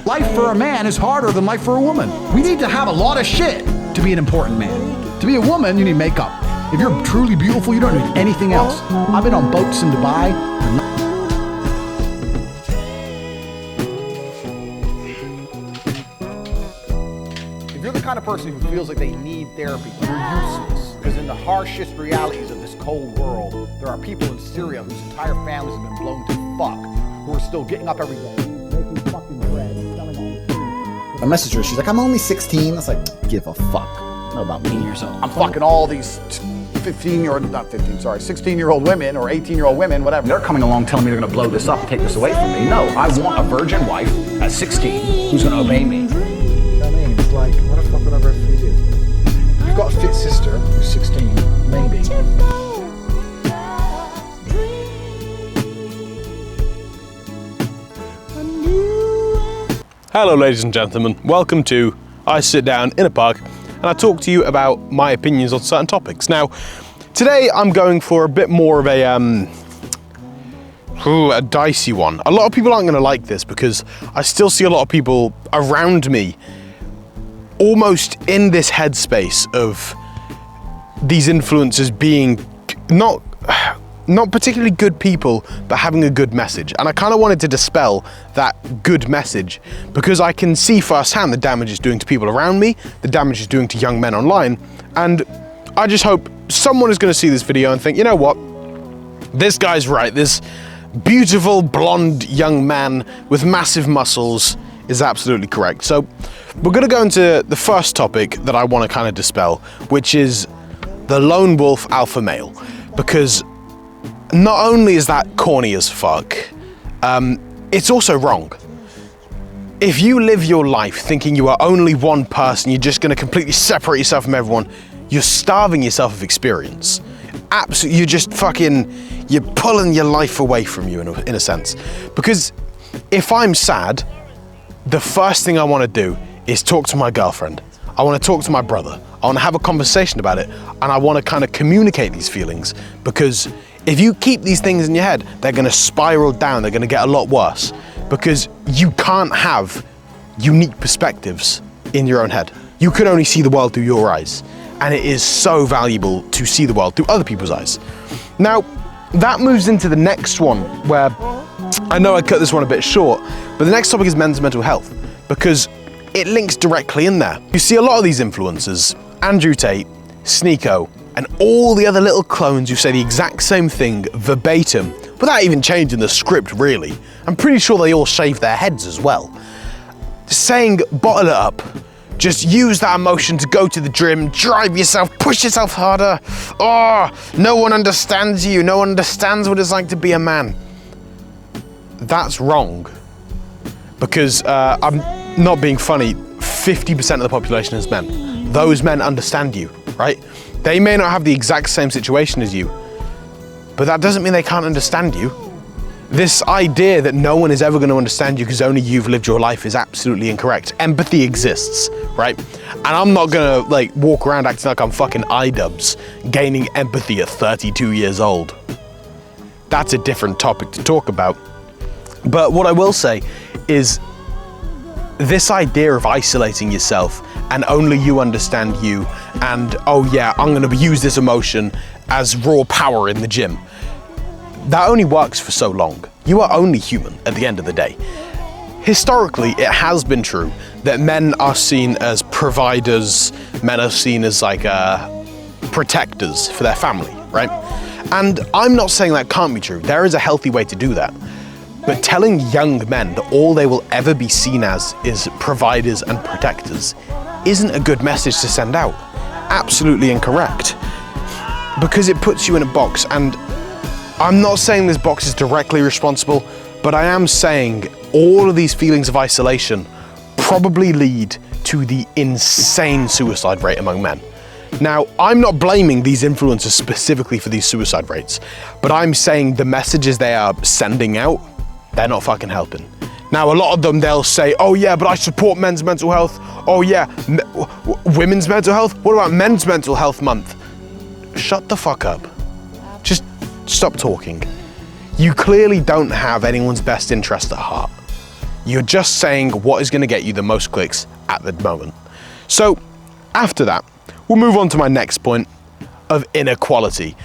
Life for a man is harder than life for a woman. We need to have a lot of shit to be an important man. To be a woman, you need makeup. If you're truly beautiful, you don't need anything else. I've been on boats in Dubai. If you're the kind of person who feels like they need therapy, you're useless. Because in the harshest realities of this cold world, there are people in Syria whose entire families have been blown to fuck, who are still getting up every day, making fucking bread, selling all the food. I messaged her, she's like, I'm only 16. I was like, give a fuck. Know about me. I'm fucking all these 16-year-old women or 18-year-old women, whatever. They're coming along telling me they're gonna blow this up and take this away from me. No, I want a virgin wife at 16 who's gonna obey me. You know what I mean? It's like, what the fuck would I vote for you? You've got a fit sister who's 16, maybe. Hello ladies and gentlemen, welcome to I Sit Down in a Park and I talk to you about my opinions on certain topics. Now, today I'm going for a bit more of a dicey one. A lot of people aren't going to like this because I still see a lot of people around me almost in this headspace of these influencers being not particularly good people, but having a good message. And I kind of wanted to dispel that good message because I can see firsthand the damage it's doing to people around me, the damage it's doing to young men online. And I just hope someone is going to see this video and think, you know what? This guy's right. This beautiful blonde young man with massive muscles is absolutely correct. So we're going to go into the first topic that I want to kind of dispel, which is the lone wolf alpha male. Because not only is that corny as fuck, it's also wrong. If you live your life thinking you are only one person, you're just gonna completely separate yourself from everyone, you're starving yourself of experience. Absolutely, you're pulling your life away from you in a sense. Because if I'm sad, the first thing I wanna do is talk to my girlfriend. I wanna talk to my brother. I wanna have a conversation about it, and I wanna kind of communicate these feelings, because if you keep these things in your head, they're gonna spiral down, they're gonna get a lot worse, because you can't have unique perspectives in your own head. You can only see the world through your eyes, and it is so valuable to see the world through other people's eyes. Now, that moves into the next one, where I know I cut this one a bit short, but the next topic is men's mental health, because it links directly in there. You see a lot of these influencers, Andrew Tate, Sneeko, and all the other little clones who say the exact same thing verbatim, without even changing the script really. I'm pretty sure they all shave their heads as well. Saying, bottle it up, just use that emotion to go to the gym, drive yourself, push yourself harder. Oh, no one understands you, no one understands what it's like to be a man. That's wrong. Because I'm not being funny, 50% of the population is men. Those men understand you, right? They may not have the exact same situation as you, but that doesn't mean they can't understand you. This idea that no one is ever going to understand you because only you've lived your life is absolutely incorrect. Empathy exists, right? And I'm not going to like walk around acting like I'm fucking iDubbbz, gaining empathy at 32 years old. That's a different topic to talk about. But what I will say is this idea of isolating yourself and only you understand you, and oh yeah, I'm gonna use this emotion as raw power in the gym. That only works for so long. You are only human at the end of the day. Historically, it has been true that men are seen as providers, men are seen as like protectors for their family, right? And I'm not saying that can't be true. There is a healthy way to do that. But telling young men that all they will ever be seen as is providers and protectors isn't a good message to send out. Absolutely incorrect. Because it puts you in a box, and I'm not saying this box is directly responsible, but I am saying all of these feelings of isolation probably lead to the insane suicide rate among men. Now, I'm not blaming these influencers specifically for these suicide rates, but I'm saying the messages they are sending out, they're not fucking helping. Now, a lot of them, they'll say, oh yeah, but I support men's mental health. Oh yeah, women's mental health? What about men's mental health month? Shut the fuck up. Just stop talking. You clearly don't have anyone's best interest at heart. You're just saying what is going to get you the most clicks at the moment. So after that, we'll move on to my next point of inequality.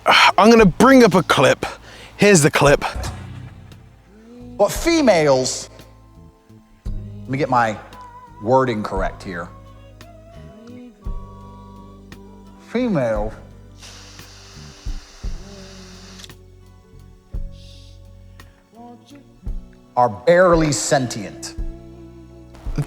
I'm going to bring up a clip. Here's the clip. But females, let me get my wording correct here. Females are barely sentient.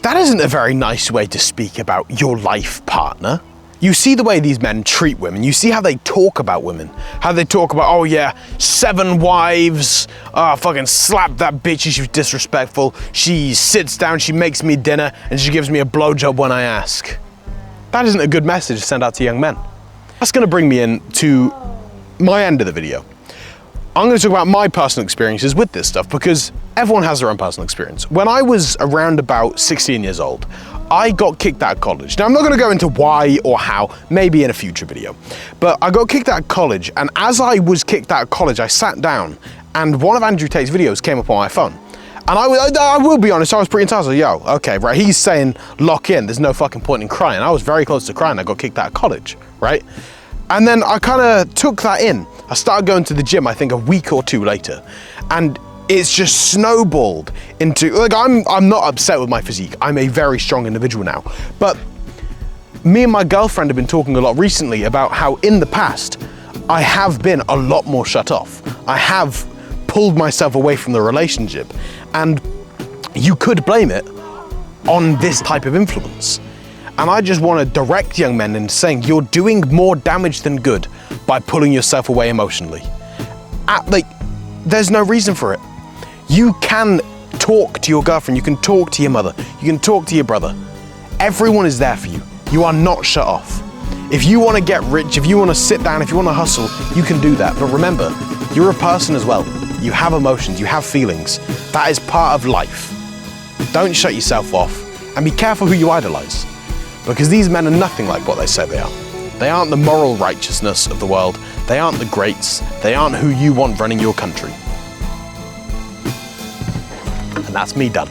That isn't a very nice way to speak about your life partner. You see the way these men treat women. You see how they talk about women. How they talk about, oh yeah, 7 wives. Oh, fucking slap that bitch, she's disrespectful. She sits down, she makes me dinner, and she gives me a blowjob when I ask. That isn't a good message to send out to young men. That's gonna bring me in to my end of the video. I'm going to talk about my personal experiences with this stuff because everyone has their own personal experience. When I was around about 16 years old, I got kicked out of college. Now, I'm not going to go into why or how, maybe in a future video, but I got kicked out of college, and as I was kicked out of college, I sat down and one of Andrew Tate's videos came up on my phone. And I will be honest, I was pretty entitled. Yo, okay, right, he's saying lock in, there's no fucking point in crying. I was very close to crying, I got kicked out of college, right? And then I kind of took that in. I started going to the gym, I think a week or 2 later, and it's just snowballed into, like, I'm not upset with my physique. I'm a very strong individual now. But me and my girlfriend have been talking a lot recently about how in the past, I have been a lot more shut off. I have pulled myself away from the relationship, and you could blame it on this type of influence. And I just want to direct young men into saying you're doing more damage than good by pulling yourself away emotionally. There's no reason for it. You can talk to your girlfriend, you can talk to your mother, you can talk to your brother. Everyone is there for you. You are not shut off. If you want to get rich, if you want to sit down, if you want to hustle, you can do that. But remember, you're a person as well. You have emotions, you have feelings. That is part of life. Don't shut yourself off, and be careful who you idolize. Because these men are nothing like what they say they are. They aren't the moral righteousness of the world. They aren't the greats. They aren't who you want running your country. And that's me done.